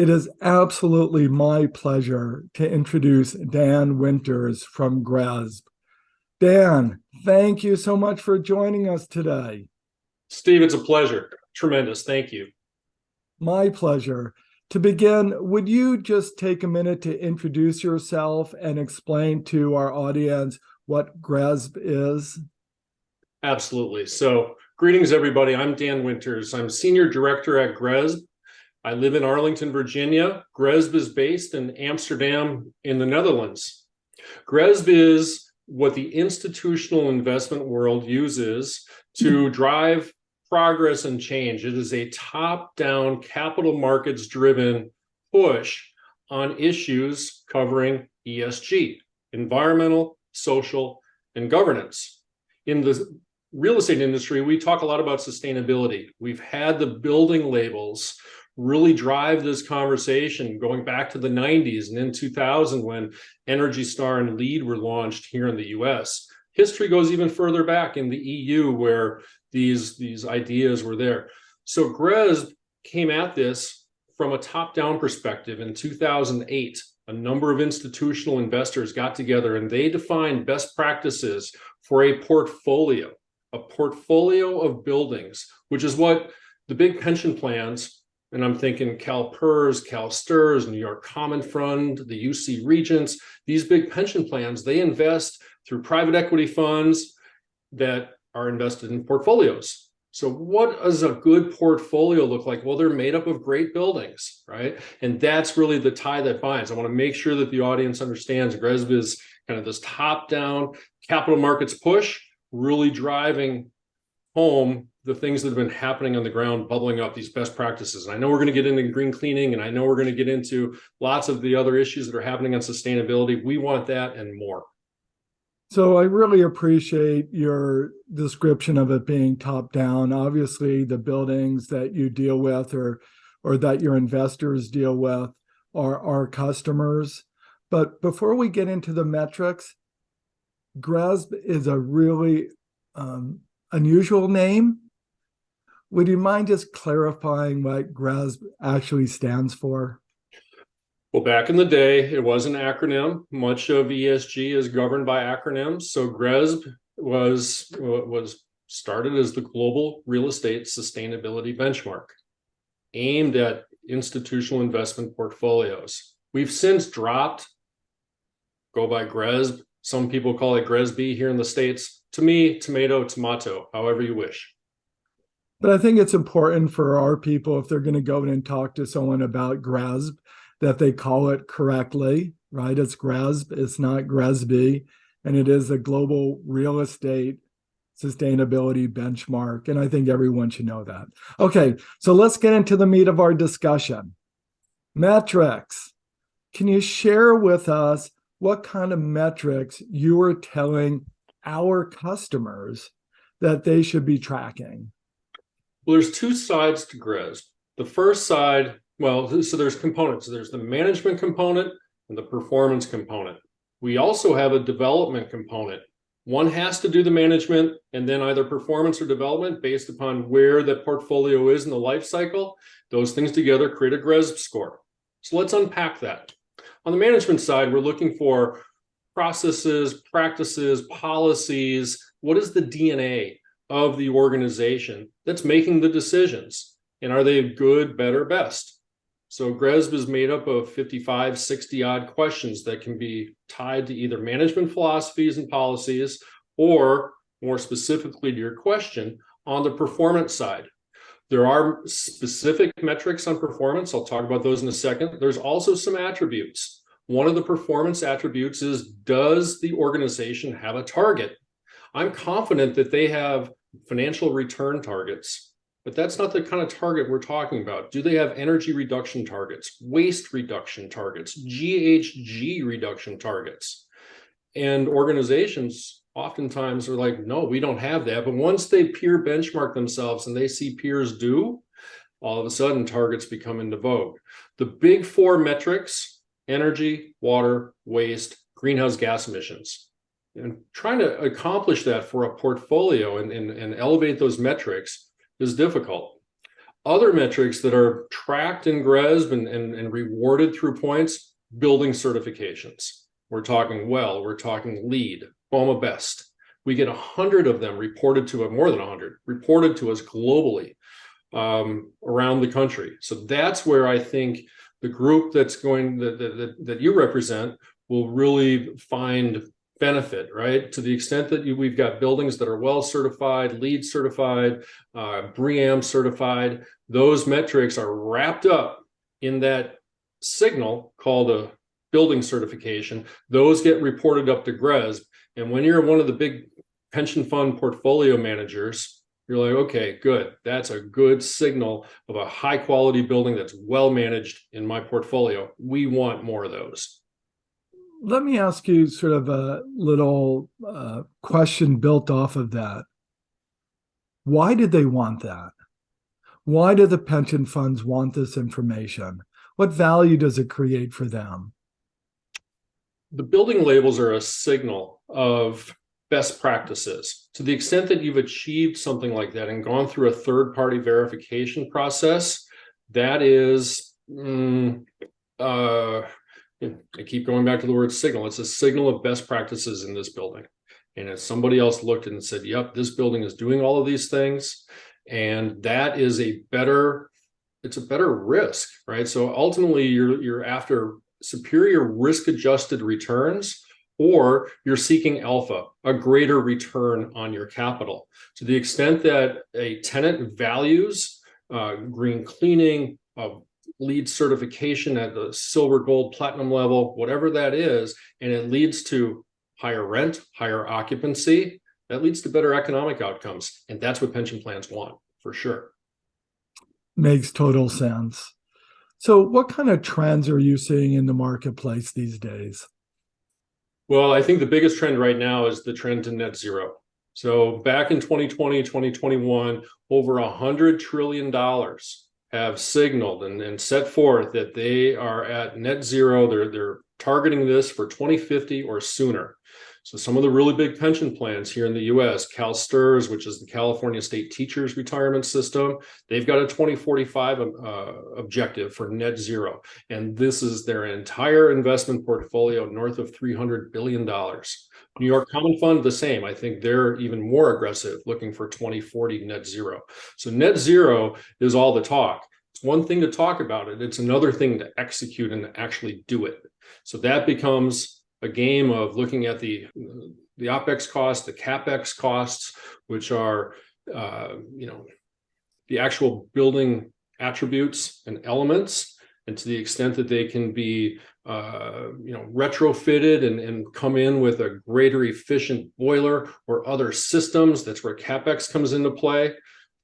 It is absolutely my pleasure to introduce Dan Winters from GRESB. Dan, thank you so much for joining us today. Steve, it's a pleasure. Tremendous. Thank you. My pleasure. To begin, would you just take a minute to introduce yourself and explain to our audience what GRESB is? Absolutely. So, greetings, everybody. I'm Dan Winters. I'm Senior Director at GRESB. I live in Arlington, Virginia. GRESB is based in Amsterdam in the Netherlands. GRESB is what the institutional investment world uses to drive progress and change. It is a top-down, capital markets-driven push on issues covering ESG, environmental, social, and governance. In the real estate industry, we talk a lot about sustainability. We've had the building labels really drive this conversation going back to the 90s and in 2000 when Energy Star and LEED were launched here in the US. History goes even further back in the EU where these ideas were there. So GRESB came at this from a top-down perspective. In 2008, a number of institutional investors got together and they defined best practices for a portfolio of buildings, which is what the big pension plans, and I'm thinking CalPERS, CalSTRS, New York Common Fund, the UC Regents, these big pension plans, they invest through private equity funds that are invested in portfolios. So what does a good portfolio look like? Well, they're made up of great buildings, right? And that's really the tie that binds. I want to make sure that the audience understands GRESB is kind of this top-down capital markets push, really driving home the things that have been happening on the ground, bubbling up these best practices. And I know we're going to get into green cleaning, and I know we're going to get into lots of the other issues that are happening on sustainability. We want that and more. So I really appreciate your description of it being top down. Obviously, the buildings that you deal with or that your investors deal with are our customers. But before we get into the metrics, GRESB is a really unusual name. Would you mind just clarifying what GRESB actually stands for? Well, back in the day, it was an acronym. Much of ESG is governed by acronyms. So GRESB was started as the Global Real Estate Sustainability Benchmark, aimed at institutional investment portfolios. We've since dropped, go by GRESB. Some people call it GRESB here in the States. To me, tomato, however you wish. But I think it's important for our people, if they're going to go in and talk to someone about GRESB, that they call it correctly, right? It's GRESB, it's not GRESB, and it is a global real estate sustainability benchmark. And I think everyone should know that. Okay, so let's get into the meat of our discussion. Metrics. Can you share with us what kind of metrics you are telling our customers that they should be tracking? Well, there's two sides to GRESB. The first side, so there's components. There's the management component and the performance component. We also have a development component. One has to do the management and then either performance or development based upon where the portfolio is in the life cycle. Those things together create a GRESB score. So let's unpack that. On the management side, we're looking for processes, practices, policies. What is the DNA of the organization that's making the decisions? And are they good, better, best? So GRESB is made up of 55, 60 odd questions that can be tied to either management philosophies and policies, or more specifically to your question, on the performance side. There are specific metrics on performance. I'll talk about those in a second. There's also some attributes. One of the performance attributes is, does the organization have a target? I'm confident that they have financial return targets. But that's not the kind of target we're talking about. Do they have energy reduction targets, waste reduction targets, GHG reduction targets? And organizations oftentimes are like, no, we don't have that. But once they peer benchmark themselves and they see peers do, all of a sudden targets become into vogue. The big four metrics: energy, water, waste, greenhouse gas emissions. And trying to accomplish that for a portfolio and elevate those metrics is difficult. Other metrics that are tracked in GRESB and rewarded through points, building certifications. We're talking WELL, we're talking LEED, BOMA Best. We get 100 of them reported to us, more than 100, reported to us globally around the country. So that's where I think the group that's going, that you represent will really find benefit, right? To the extent that we've got buildings that are WELL certified, LEED certified, BREEAM certified, those metrics are wrapped up in that signal called a building certification. Those get reported up to GRESB. And when you're one of the big pension fund portfolio managers, you're like, okay, good. That's a good signal of a high quality building that's well managed in my portfolio. We want more of those. Let me ask you sort of a little question built off of that. Why did they want that? Why do the pension funds want this information? What value does it create for them? The building labels are a signal of best practices. To the extent that you've achieved something like that and gone through a third-party verification process, that is, I keep going back to the word signal. It's a signal of best practices in this building. And if somebody else looked and said, yep, this building is doing all of these things, and that is it's a better risk, right? So ultimately you're after superior risk-adjusted returns, or you're seeking alpha, a greater return on your capital. To the extent that a tenant values green cleaning, LEED certification at the silver, gold, platinum level, whatever that is, and it leads to higher rent, higher occupancy, that leads to better economic outcomes. And that's what pension plans want, for sure. Makes total sense. So what kind of trends are you seeing in the marketplace these days? Well, I think the biggest trend right now is the trend to net zero. So back in 2020, 2021, over $100 trillion have signaled and set forth that they are at net zero. They're targeting this for 2050 or sooner. So some of the really big pension plans here in the US, CalSTRS, which is the California State Teachers Retirement System, they've got a 2045 objective for net zero. And this is their entire investment portfolio north of $300 billion. New York Common Fund, the same. I think they're even more aggressive, looking for 2040 net zero. So net zero is all the talk. It's one thing to talk about it. It's another thing to execute and actually do it. So that becomes a game of looking at the OpEx costs, the CapEx costs, which are, the actual building attributes and elements, and to the extent that they can be, retrofitted and come in with a greater efficient boiler or other systems. That's where CapEx comes into play.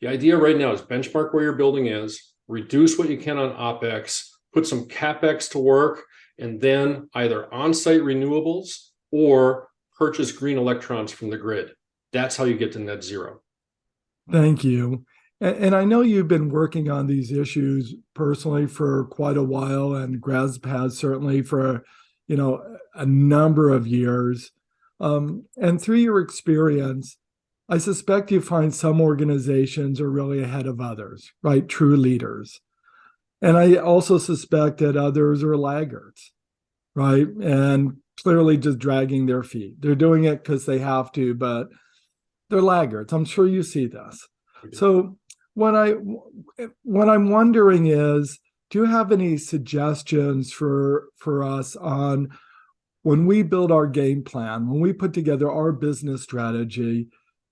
The idea right now is benchmark where your building is, reduce what you can on OpEx, put some CapEx to work, and then either on-site renewables or purchase green electrons from the grid. That's how you get to net zero. Thank you. And I know you've been working on these issues personally for quite a while, and GRESB has certainly for, a number of years. And through your experience, I suspect you find some organizations are really ahead of others, right? True leaders. And I also suspect that others are laggards, right? And clearly just dragging their feet. They're doing it because they have to, but they're laggards. I'm sure you see this. So what I'm wondering is, do you have any suggestions for us on when we build our game plan, when we put together our business strategy?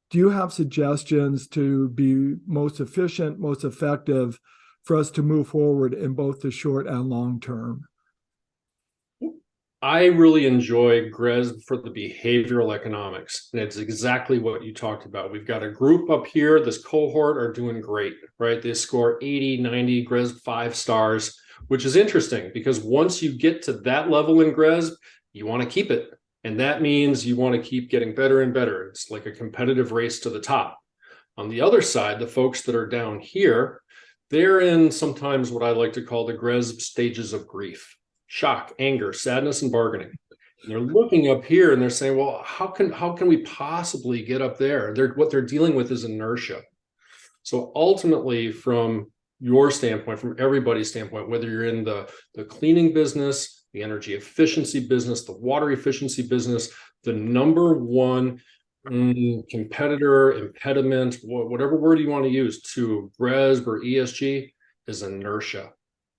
Do you have suggestions to be most efficient, most effective for us to move forward in both the short and long term? I really enjoy GRESB for the behavioral economics. And it's exactly what you talked about. We've got a group up here, this cohort are doing great, right? They score 80, 90, GRESB 5 stars, which is interesting because once you get to that level in GRESB, you want to keep it. And that means you want to keep getting better and better. It's like a competitive race to the top. On the other side, the folks that are down here, they're in sometimes what I like to call the GRESB stages of grief: shock, anger, sadness, and bargaining. And they're looking up here and they're saying, well, how can we possibly get up there? What they're dealing with is inertia. So ultimately, from your standpoint, from everybody's standpoint, whether you're in the cleaning business, the energy efficiency business, the water efficiency business, the number one competitor, impediment, whatever word you want to use, to GRESB or ESG is inertia.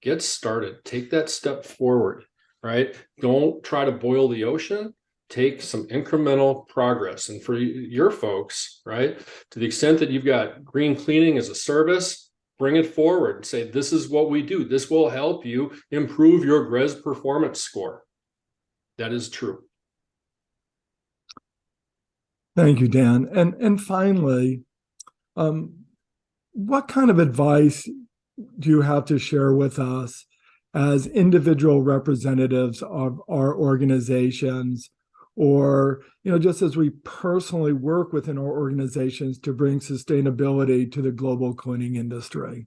Get started. Take that step forward, right? Don't try to boil the ocean. Take some incremental progress. And for your folks, right, to the extent that you've got green cleaning as a service, bring it forward and say, this is what we do. This will help you improve your GRESB performance score. That is true. Thank you, Dan. And finally, what kind of advice do you have to share with us as individual representatives of our organizations, or just as we personally work within our organizations to bring sustainability to the global cleaning industry?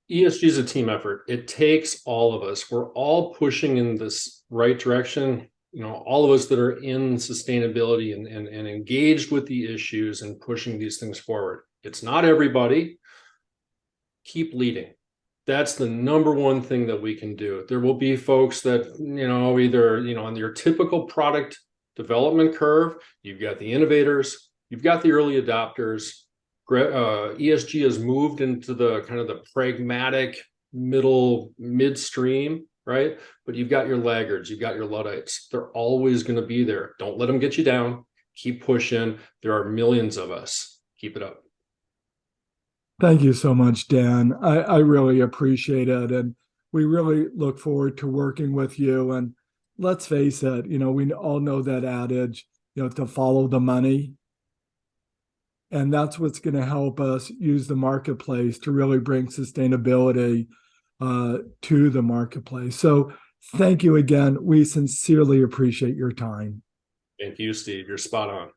ESG is a team effort. It takes all of us. We're all pushing in this right direction. All of us that are in sustainability and engaged with the issues and pushing these things forward. It's not everybody. Keep leading. That's the number one thing that we can do. There will be folks that, either, on your typical product development curve, you've got the innovators, you've got the early adopters. ESG has moved into the kind of the pragmatic midstream, right? But you've got your laggards, you've got your Luddites. They're always going to be there. Don't let them get you down. Keep pushing. There are millions of us. Keep it up. Thank you so much, Dan. I really appreciate it. And we really look forward to working with you. And let's face it, we all know that adage, to follow the money. And that's what's going to help us use the marketplace to really bring sustainability to the marketplace. So thank you again. We sincerely appreciate your time. Thank you, Steve. You're spot on.